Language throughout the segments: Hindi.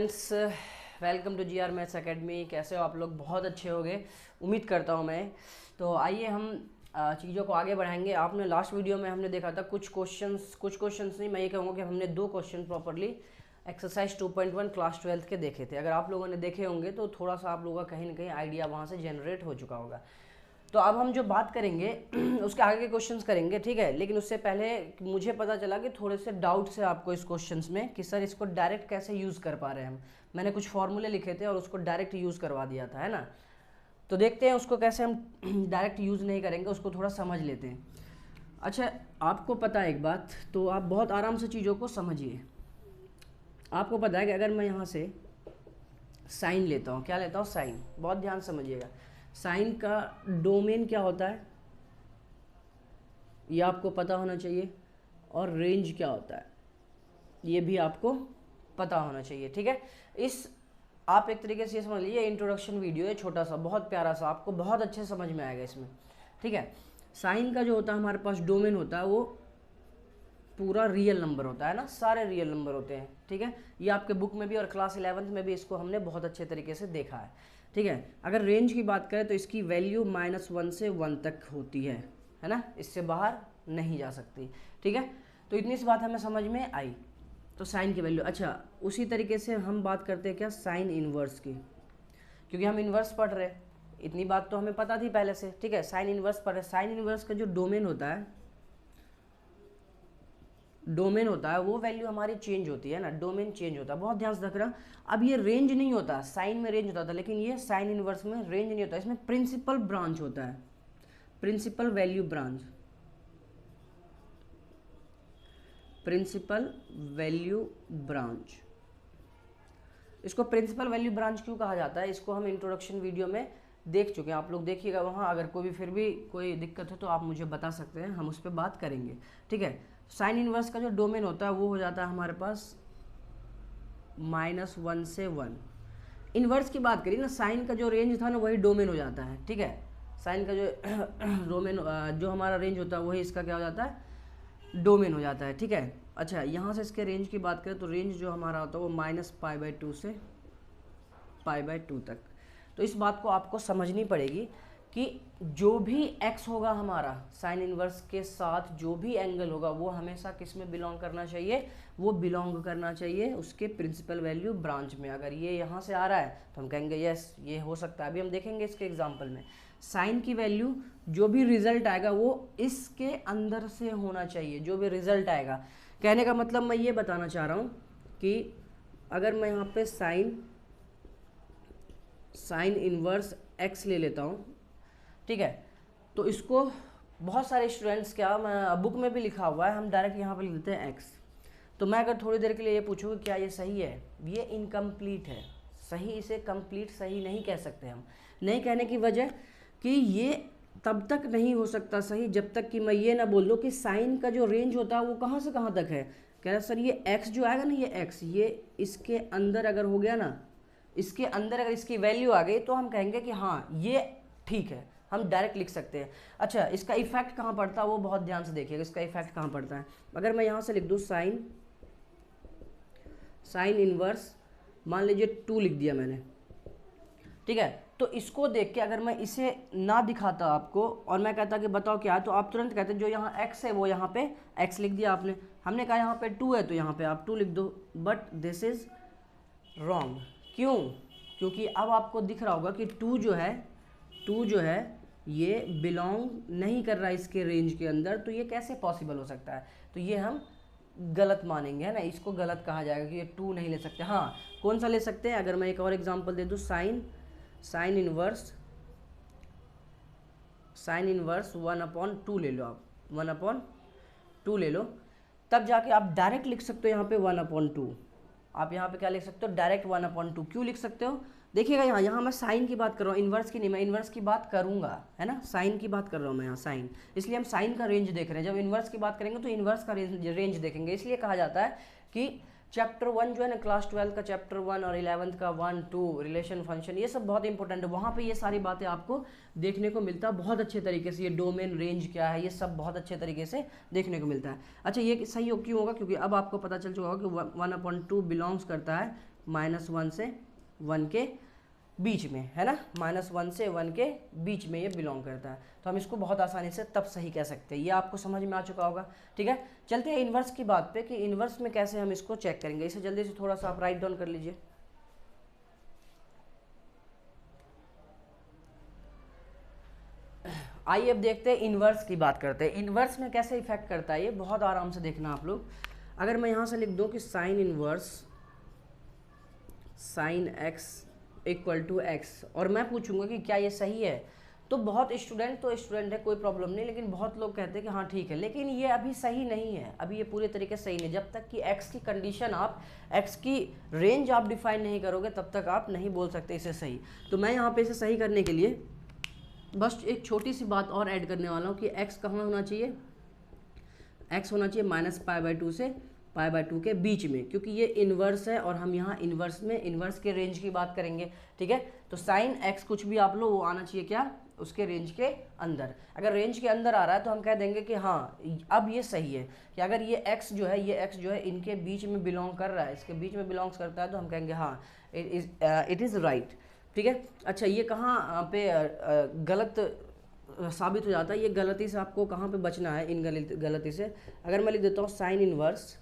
Students, welcome to GR maths academy. कैसे हो आप लोग? बहुत अच्छे होंगे, उम्मीद करता हूँ मैं। तो आइए हम चीज़ों को आगे बढ़ाएंगे। आपने लास्ट वीडियो में हमने देखा था कुछ क्वेश्चंस नहीं, मैं ये कहूँगा कि हमने 2 क्वेश्चन प्रॉपरली एक्सरसाइज 2.1 क्लास 12 के देखे थे। अगर आप लोगों ने देखे होंगे तो थोड़ा सा आप लोगों का कहीं ना कहीं आइडिया वहाँ से जनरेट हो चुका होगा। तो अब हम जो बात करेंगे उसके आगे के क्वेश्चंस करेंगे, ठीक है। लेकिन उससे पहले मुझे पता चला कि थोड़े से डाउट्स है आपको इस क्वेश्चंस में कि सर इसको डायरेक्ट कैसे यूज़ कर पा रहे हैं हम। मैंने कुछ फॉर्मूले लिखे थे और उसको डायरेक्ट यूज़ करवा दिया था, है ना। तो देखते हैं उसको कैसे हम डायरेक्ट यूज़ नहीं करेंगे, उसको थोड़ा समझ लेते हैं। अच्छा, आपको पता है एक बात, तो आप बहुत आराम से चीज़ों को समझिए। आपको पता है कि अगर मैं यहाँ से साइन लेता हूँ, क्या लेता हूँ? साइन। बहुत ध्यान समझिएगा, साइन का डोमेन क्या होता है ये आपको पता होना चाहिए, और रेंज क्या होता है ये भी आपको पता होना चाहिए, ठीक है। इस आप एक तरीके से ये समझ लीजिए, इंट्रोडक्शन वीडियो है छोटा सा, बहुत प्यारा सा, आपको बहुत अच्छे समझ में आएगा इसमें, ठीक है। साइन का जो होता है हमारे पास डोमेन होता है, वो पूरा रियल नंबर होता है ना, सारे रियल नंबर होते हैं, ठीक है। ये आपके बुक में भी और क्लास 11th में भी इसको हमने बहुत अच्छे तरीके से देखा है, ठीक है। अगर रेंज की बात करें तो इसकी वैल्यू -1 से 1 तक होती है ना, इससे बाहर नहीं जा सकती, ठीक है। तो इतनी सी बात हमें समझ में आई। तो साइन की वैल्यू, अच्छा उसी तरीके से हम बात करते हैं क्या, साइन इनवर्स की, क्योंकि हम इनवर्स पढ़ रहे हैं। इतनी बात तो हमें पता थी पहले से, ठीक है। साइन इनवर्स पढ़ रहे, साइन इनवर्स का जो डोमेन होता है वो वैल्यू हमारी चेंज होती है ना, डोमेन चेंज होता है, बहुत ध्यान से रखना। अब ये रेंज नहीं होता, साइन में रेंज होता था, लेकिन ये साइन इनवर्स में रेंज नहीं होता, इसमें प्रिंसिपल ब्रांच होता है, principal value branch, principal value branch. इसको प्रिंसिपल वैल्यू ब्रांच क्यों कहा जाता है, इसको हम इंट्रोडक्शन वीडियो में देख चुके हैं, आप लोग देखिएगा वहाँ। अगर कोई भी फिर भी कोई दिक्कत हो तो आप मुझे बता सकते हैं, हम उस पर बात करेंगे, ठीक है। साइन इनवर्स का जो डोमेन होता है वो हो जाता है हमारे पास -1 से 1। इनवर्स की बात करिए ना, साइन का जो रेंज था ना वही डोमेन हो जाता है, ठीक है। साइन का जो डोमेन जो हमारा रेंज होता है वही इसका क्या हो जाता है, डोमेन हो जाता है, ठीक है। अच्छा, यहाँ से इसके रेंज की बात करें तो रेंज जो हमारा होता है वो -π/2 से π/2 तक। तो इस बात को आपको समझनी पड़ेगी कि जो भी x होगा हमारा साइन इनवर्स के साथ, जो भी एंगल होगा वो हमेशा किस में बिलोंग करना चाहिए, वो बिलोंग करना चाहिए उसके प्रिंसिपल वैल्यू ब्रांच में। अगर ये यहाँ से आ रहा है तो हम कहेंगे यस ये हो सकता है। अभी हम देखेंगे इसके एग्जाम्पल में, साइन की वैल्यू जो भी रिजल्ट आएगा वो इसके अंदर से होना चाहिए, जो भी रिजल्ट आएगा। कहने का मतलब मैं ये बताना चाह रहा हूँ कि अगर मैं यहाँ पे साइन इनवर्स x ले लेता हूँ, ठीक है, तो इसको बहुत सारे स्टूडेंट्स, क्या मैं बुक में भी लिखा हुआ है, हम डायरेक्ट यहाँ पे लिख देते हैं x। तो मैं अगर थोड़ी देर के लिए ये पूछूँ क्या ये सही है, ये इनकम्प्लीट है। सही, इसे कंप्लीट सही नहीं कह सकते हम। नहीं कहने की वजह कि ये तब तक नहीं हो सकता सही जब तक कि मैं ये ना बोल दूँ कि साइन का जो रेंज होता है वो कहाँ से कहाँ तक है। कह रहा सर ये x जो आएगा ना, ये x ये इसके अंदर अगर हो गया ना, इसके अंदर अगर इसकी वैल्यू आ गई तो हम कहेंगे कि हाँ ये ठीक है, हम डायरेक्ट लिख सकते हैं। अच्छा, इसका इफेक्ट कहाँ पड़ता है वो बहुत ध्यान से देखिएगा, इसका इफेक्ट कहाँ पड़ता है। अगर मैं यहाँ से लिख दूँ साइन इनवर्स, मान लीजिए 2 लिख दिया मैंने, ठीक है। तो इसको देख के अगर मैं इसे ना दिखाता आपको और मैं कहता कि बताओ क्या है, तो आप तुरंत कहते जो यहाँ x है वो यहाँ पे x लिख दिया आपने। हमने कहा यहाँ पे 2 है तो यहाँ पे आप 2 लिख दो, बट दिस इज रॉन्ग। क्यों? क्योंकि अब आपको दिख रहा होगा कि 2 जो है ये बिलोंग नहीं कर रहा है इसके रेंज के अंदर, तो ये कैसे पॉसिबल हो सकता है। तो ये हम गलत मानेंगे, है ना, इसको गलत कहा जाएगा कि ये 2 नहीं ले सकते। हाँ, कौन सा ले सकते हैं? अगर मैं एक और एग्जांपल दे दूँ, साइन इनवर्स 1/2 ले लो, आप 1/2 ले लो, तब जाके आप डायरेक्ट लिख सकते हो यहाँ पे 1/2। आप यहाँ पे क्या लिख सकते हो, डायरेक्ट 1/2। क्यों लिख सकते हो? देखिएगा यहाँ मैं साइन की बात कर रहा हूँ, इन्वर्स की नहीं। मैं इन्वर्स की बात करूँगा, है ना, साइन की बात कर रहा हूँ मैं यहाँ, साइन। इसलिए हम साइन का रेंज देख रहे हैं। जब इन्वर्स की बात करेंगे तो इन्वर्स का रेंज देखेंगे। इसलिए कहा जाता है कि चैप्टर 1 जो है ना, क्लास 12 का चैप्टर 1 और 11th का 1, 2 रिलेशन फंक्शन, ये सब बहुत इंपॉर्टेंट है। वहाँ पे ये सारी बातें आपको देखने को मिलता है बहुत अच्छे तरीके से। ये डोमेन, रेंज क्या है, ये सब बहुत अच्छे तरीके से देखने को मिलता है। अच्छा, ये सही क्यों होगा? क्योंकि अब आपको पता चल चुका होगा कि 1/2 बिलोंग्स करता है -1 से 1 के बीच में, है ना, -1 से 1 के बीच में ये बिलोंग करता है। तो हम इसको बहुत आसानी से तब सही कह सकते हैं। ये आपको समझ में आ चुका होगा। ठीक है, चलते हैं इन्वर्स की बात पे कि इन्वर्स में कैसे हम इसको चेक करेंगे। इसे जल्दी से थोड़ा सा आप राइट डाउन कर लीजिए। आइए अब देखते हैं इन्वर्स की बात करते हैं। इन्वर्स में कैसे इफेक्ट करता है ये बहुत आराम से देखना आप लोग। अगर मैं यहाँ से लिख दूँ कि sine inverse sine x equal to x, और मैं पूछूंगा कि क्या ये सही है, तो बहुत स्टूडेंट है, कोई प्रॉब्लम नहीं, लेकिन बहुत लोग कहते हैं कि हाँ ठीक है, लेकिन ये अभी सही नहीं है, अभी ये पूरे तरीके से सही नहीं। जब तक कि x की कंडीशन, आप x की रेंज आप डिफाइन नहीं करोगे, तब तक आप नहीं बोल सकते इसे सही। तो मैं यहाँ पे इसे सही करने के लिए बस एक छोटी सी बात और ऐड करने वाला हूँ कि x कहाँ होना चाहिए, x होना चाहिए -π/2 से π/2 के बीच में, क्योंकि ये इन्वर्स है और हम यहाँ इन्वर्स में इन्वर्स के रेंज की बात करेंगे। ठीक है, तो साइन x कुछ भी आप लो वो आना चाहिए क्या, उसके रेंज के अंदर। अगर रेंज के अंदर आ रहा है तो हम कह देंगे कि हाँ अब ये सही है, कि अगर ये x जो है इनके बीच में बिलोंग कर रहा है, इसके बीच में बिलोंग्स करता है, तो हम कहेंगे हाँ इट इज़ राइट। ठीक है, अच्छा ये कहाँ पे गलत साबित हो जाता है, ये गलती से आपको कहाँ पे बचना है, इन गलती से। अगर मैं लिख देता हूँ साइन इन्वर्स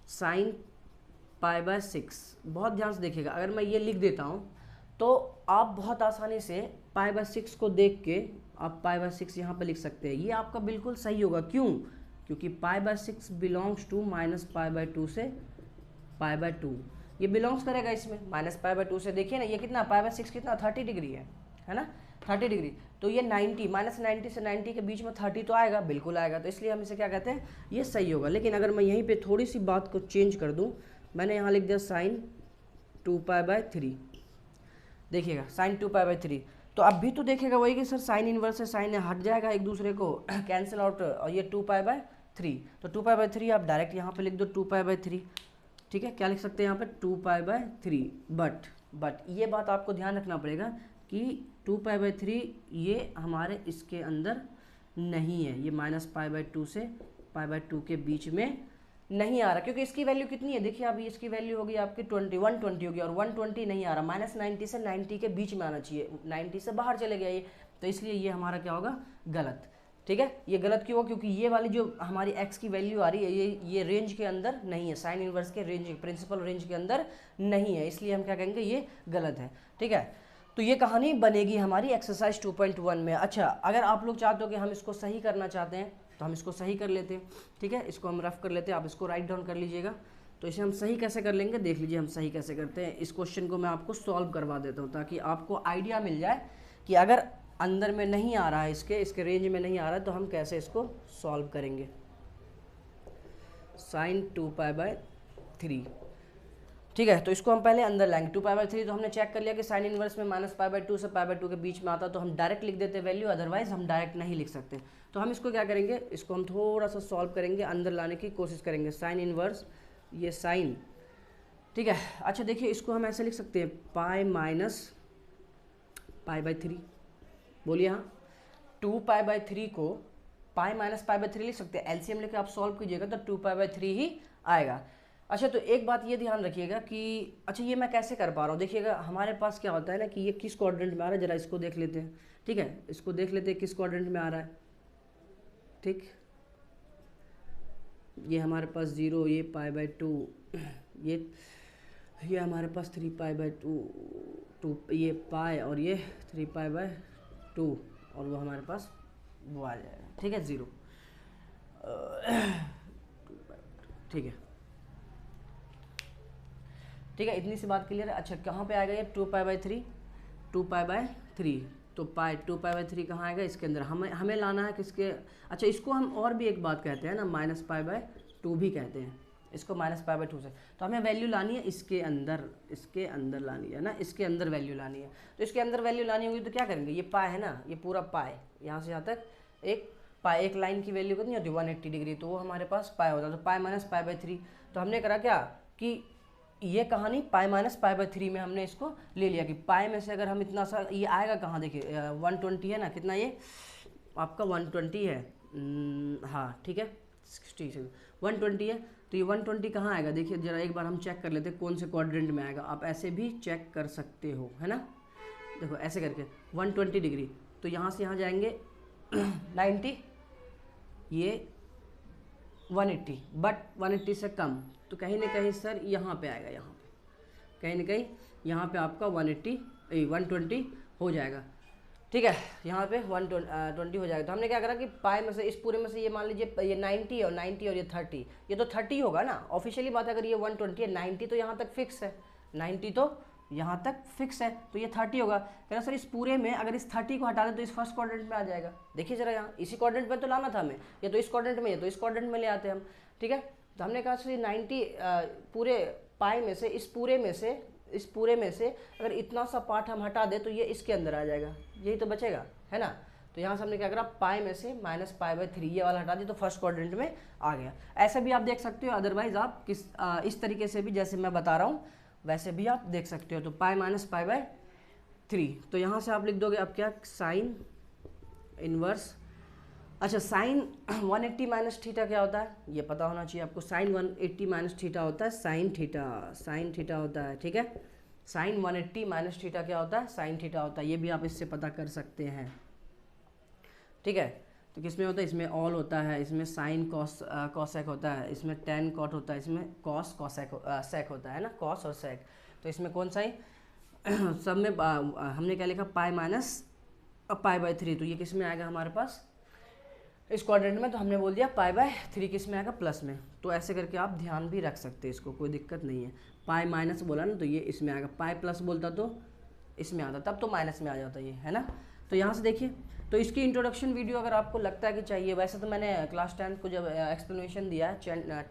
साइन π/6, बहुत ध्यान से देखिएगा। अगर मैं ये लिख देता हूँ तो आप बहुत आसानी से π/6 को देख के आप π/6 यहाँ पे लिख सकते हैं। ये आपका बिल्कुल सही होगा। क्यों? क्योंकि π/6 बिलोंग्स टू -π/2 से π/2, ये बिलोंग्स करेगा इसमें -π/2 से। देखिए ना ये कितना π/6 कितना 30 डिग्री है ना, 30 डिग्री। तो ये 90 -90 से 90 के बीच में 30 तो आएगा, बिल्कुल आएगा। तो इसलिए हम इसे क्या कहते हैं, ये सही होगा। लेकिन अगर मैं यहीं पे थोड़ी सी बात को चेंज कर दूं, मैंने यहाँ लिख दिया sin 2π/3, देखिएगा sin 2π/3, तो अब भी तो देखेगा वही कि सर साइन इन्वर्स से साइन हट जाएगा एक दूसरे को, कैंसिल आउट, और ये 2π/3, तो 2π/3 आप डायरेक्ट यहाँ पे लिख दो 2π/3। ठीक है, क्या लिख सकते हैं यहाँ पे 2π/3, बट ये बात आपको ध्यान रखना पड़ेगा कि 2π/3 ये हमारे इसके अंदर नहीं है, ये -π/2 से π/2 के बीच में नहीं आ रहा, क्योंकि इसकी वैल्यू कितनी है, देखिए अभी इसकी वैल्यू होगी आपकी 120 होगी, और 120 नहीं आ रहा, -90 से 90 के बीच में आना चाहिए, 90 से बाहर चले गया ये, तो इसलिए ये हमारा क्या होगा, गलत। ठीक है, ये गलत क्यों होगा, क्योंकि ये वाली जो हमारी x की वैल्यू आ रही है ये रेंज के अंदर नहीं है, साइन इन्वर्स के रेंज, प्रिंसिपल रेंज के अंदर नहीं है, इसलिए हम क्या कहेंगे ये गलत है। ठीक है, तो ये कहानी बनेगी हमारी एक्सरसाइज 2.1 में। अच्छा, अगर आप लोग चाहते हो कि हम इसको सही करना चाहते हैं तो हम इसको सही कर लेते हैं। ठीक है, इसको हम रफ कर लेते हैं, आप इसको राइट डाउन कर लीजिएगा। तो इसे हम सही कैसे कर लेंगे, देख लीजिए हम सही कैसे करते हैं। इस क्वेश्चन को मैं आपको सॉल्व करवा देता हूँ ताकि आपको आइडिया मिल जाए कि अगर अंदर में नहीं आ रहा है, इसके रेंज में नहीं आ रहा है, तो हम कैसे इसको सॉल्व करेंगे। sin 2π/3, ठीक है, तो इसको हम पहले अंदर लाएंगे। 2π/3 तो हमने चेक कर लिया कि साइन इनवर्स में -π/2 से π/2 के बीच में आता, तो हम डायरेक्ट लिख देते वैल्यू, अदरवाइज हम डायरेक्ट नहीं लिख सकते। तो हम इसको क्या करेंगे, इसको हम थोड़ा सा सॉल्व करेंगे, अंदर लाने की कोशिश करेंगे। साइन इनवर्स ये साइन, ठीक है। अच्छा देखिए, इसको हम ऐसे लिख सकते हैं π-π/3, बोलिए हाँ, 2π/3 को π-π/3 लिख सकते हैं। एलसीएम लेके आप सॉल्व कीजिएगा तो 2π/3 ही आएगा। अच्छा, तो एक बात ये ध्यान रखिएगा कि अच्छा ये मैं कैसे कर पा रहा हूँ, देखिएगा हमारे पास क्या होता है ना कि ये किस क्वाड्रेंट में आ रहा है, जरा इसको देख लेते हैं। ठीक है, इसको देख लेते हैं किस क्वाड्रेंट में आ रहा है। ठीक, ये हमारे पास 0, ये π/2, ये हमारे पास 3π/2, ये पाई और ये 3π/2, और वो हमारे पास वो आ जाएगा। ठीक है, 0, ठीक है, ठीक है, इतनी सी बात क्लियर है। अच्छा, कहाँ पे आएगा ये 2π/3, 2π/3, तो 2π/3 कहाँ आएगा, इसके अंदर हमें लाना है किसके। अच्छा, इसको हम और भी एक बात कहते हैं ना, -π/2 भी कहते हैं इसको, -π/2 से। तो हमें वैल्यू लानी है इसके अंदर लानी है ना, इसके अंदर वैल्यू लानी है। तो इसके अंदर वैल्यू लानी होगी तो क्या करेंगे, ये पाई है ना, ये पूरा पाई यहाँ से यहाँ तक एक पाई, एक लाइन की वैल्यू कितनी होती है 180 डिग्री, तो वो हमारे पास पाई होता है। तो पाई -π/3, तो हमने करा क्या कि ये कहानी पाई -π/3 में हमने इसको ले लिया कि पाई में से अगर हम इतना सा, ये आएगा कहाँ, देखिए 120 है ना, कितना ये आपका 120 है, हाँ ठीक है, 60 120 है, तो ये 120 कहाँ आएगा? देखिए जरा एक बार हम चेक कर लेते हैं कौन से क्वाड्रेंट में आएगा। आप ऐसे भी चेक कर सकते हो, है ना। देखो ऐसे करके 120 डिग्री, तो यहाँ से यहाँ जाएंगे 90, ये 180, बट 180 से कम, तो कहीं ना कहीं सर यहाँ पे आएगा, यहाँ पे कहीं ना कहीं यहाँ पे आपका 120 हो जाएगा, ठीक है। यहाँ पे 120 हो जाएगा। तो हमने क्या करा कि पाई में से, इस पूरे में से ये मान लीजिए ये 90 और 90 और ये 30, ये तो 30 होगा ना ऑफिशियली बात है। अगर ये 120 है, 90 तो यहाँ तक फिक्स है, 90 तो यहाँ तक फिक्स है, तो ये 30 होगा। कह रहा सर इस पूरे में अगर इस 30 को हटा दें तो इस फर्स्ट क्वाड्रेंट में आ जाएगा। देखिए जरा यहाँ इसी क्वाड्रेंट में तो लाना था हमें, ये तो इस क्वाड्रेंट में, ये तो इस क्वाड्रेंट में ले आते हम, ठीक है। तो हमने कहा सर 90 पूरे पाई में से, इस पूरे में से अगर इतना सा पार्ट हम हटा दें तो ये इसके अंदर आ जाएगा, यही तो बचेगा, है ना। तो यहाँ से हमने क्या करा, पाई में से -π/3 ये वाला हटा दिया तो फर्स्ट क्वाड्रेंट में आ गया। ऐसे भी आप देख सकते हो, अदरवाइज आप इस तरीके से भी जैसे मैं बता रहा हूँ वैसे भी आप देख सकते हो। तो पाई -π/3, तो यहाँ से आप लिख दोगे अब क्या, साइन इनवर्स, अच्छा साइन 180 माइनस थीटा क्या होता है ये पता होना चाहिए आपको। साइन 180 माइनस थीटा होता है साइन थीटा होता है, ठीक है। साइन 180 माइनस थीटा क्या होता है, साइन थीटा होता है, ये भी आप इससे पता कर सकते हैं, ठीक है। तो किसमें होता है, इसमें ऑल होता है, इसमें साइन कॉसेक होता है, इसमें टेन कॉट होता है, इसमें सेक होता है ना, कॉस और सेक। तो इसमें कौन सा है सब में हमने क्या लिखा, π/3, तो ये किस में आएगा हमारे पास इस क्वाड्रेंट में, तो हमने बोल दिया π/3 किस में आएगा, प्लस में। तो ऐसे करके आप ध्यान भी रख सकते हैं, इसको कोई दिक्कत नहीं है। पाई माइनस बोला ना तो ये इसमें आएगा, पाई प्लस बोलता तो इसमें आता, तब तो माइनस में आ जाता ये, है ना। तो यहाँ से देखिए, तो इसकी इंट्रोडक्शन वीडियो अगर आपको लगता है कि चाहिए, वैसे तो मैंने क्लास 10 को जब एक्सप्लेनेशन दिया है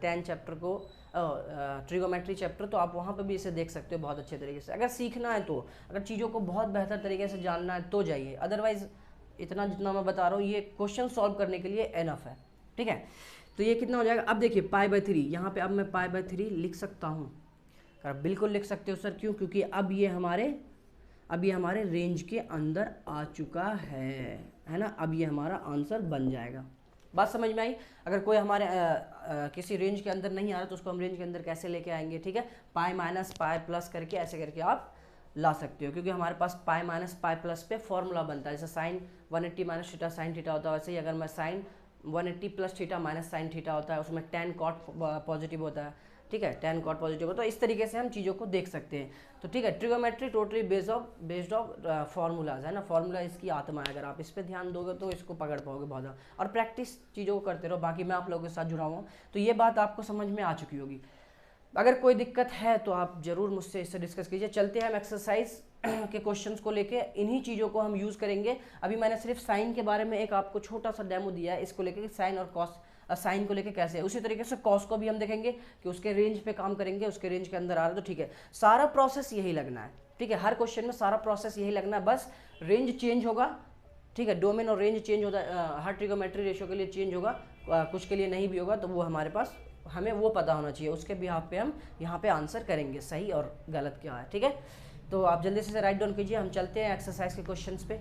10 चैप्टर को, ट्रिगोमेट्री चैप्टर, तो आप वहाँ पे भी इसे देख सकते हो बहुत अच्छे तरीके से। अगर सीखना है तो, अगर चीज़ों को बहुत बेहतर तरीके से जानना है तो जाइए, अदरवाइज़ इतना जितना मैं बता रहा हूँ ये क्वेश्चन सॉल्व करने के लिए एनफ है, ठीक है। तो ये कितना हो जाएगा, अब देखिए π/3, यहाँ पे अब मैं π/3 लिख सकता हूँ, बिल्कुल लिख सकते हो सर, क्यों, क्योंकि अब ये हमारे रेंज के अंदर आ चुका है ना। अब ये हमारा आंसर बन जाएगा। बात समझ में आई। अगर कोई हमारे किसी रेंज के अंदर नहीं आ रहा तो उसको हम रेंज के अंदर कैसे लेके आएंगे, ठीक है। पाई माइनस पाई प्लस करके ऐसे करके आप ला सकते हो, क्योंकि हमारे पास पाई माइनस पाई प्लस पे फॉर्मूला बनता है। जैसे sine 180 minus theta sine theta होता है, वैसे ही अगर मैं sine 180 plus theta minus sine theta होता है, उसमें टेन कॉट पॉजिटिव होता है, ठीक है, टेन कॉट पॉजिटिव होता है। तो इस तरीके से हम चीज़ों को देख सकते हैं। तो ठीक है, trigonometry totally based of formulas है ना, फार्मूला इसकी आत्मा है। अगर आप इस पर ध्यान दोगे तो इसको पकड़ पाओगे बहुत ज़्यादा, और प्रैक्टिस चीज़ों को करते रहो। बाकी मैं आप लोगों के साथ जुड़ा हुआ हूँ, तो ये बात आपको समझ में आ चुकी होगी। अगर कोई दिक्कत है तो आप ज़रूर मुझसे इससे डिस्कस कीजिए। चलते हैं हम एक्सरसाइज के क्वेश्चंस को लेके, इन्हीं चीज़ों को हम यूज़ करेंगे। अभी मैंने सिर्फ साइन के बारे में एक आपको छोटा सा डेमो दिया है, इसको लेके साइन और कॉस, साइन को लेके कैसे है। उसी तरीके से कॉस को भी हम देखेंगे कि उसके रेंज पे काम करेंगे, उसके रेंज के अंदर आ रहा है तो ठीक है। सारा प्रोसेस यही लगना है, ठीक है, हर क्वेश्चन में सारा प्रोसेस यही लगना है, बस रेंज चेंज होगा, ठीक है, डोमेन और रेंज चेंज होता है, हर ट्रिगोमेट्री रेशियो के लिए चेंज होगा, कुछ के लिए नहीं भी होगा, तो वो हमारे पास हमें वो पता होना चाहिए, उसके बिहाफ पे हम यहाँ पे आंसर करेंगे सही और गलत क्या है, ठीक है। तो आप जल्दी से राइट डाउन कीजिए, हम चलते हैं एक्सरसाइज के क्वेश्चंस पे।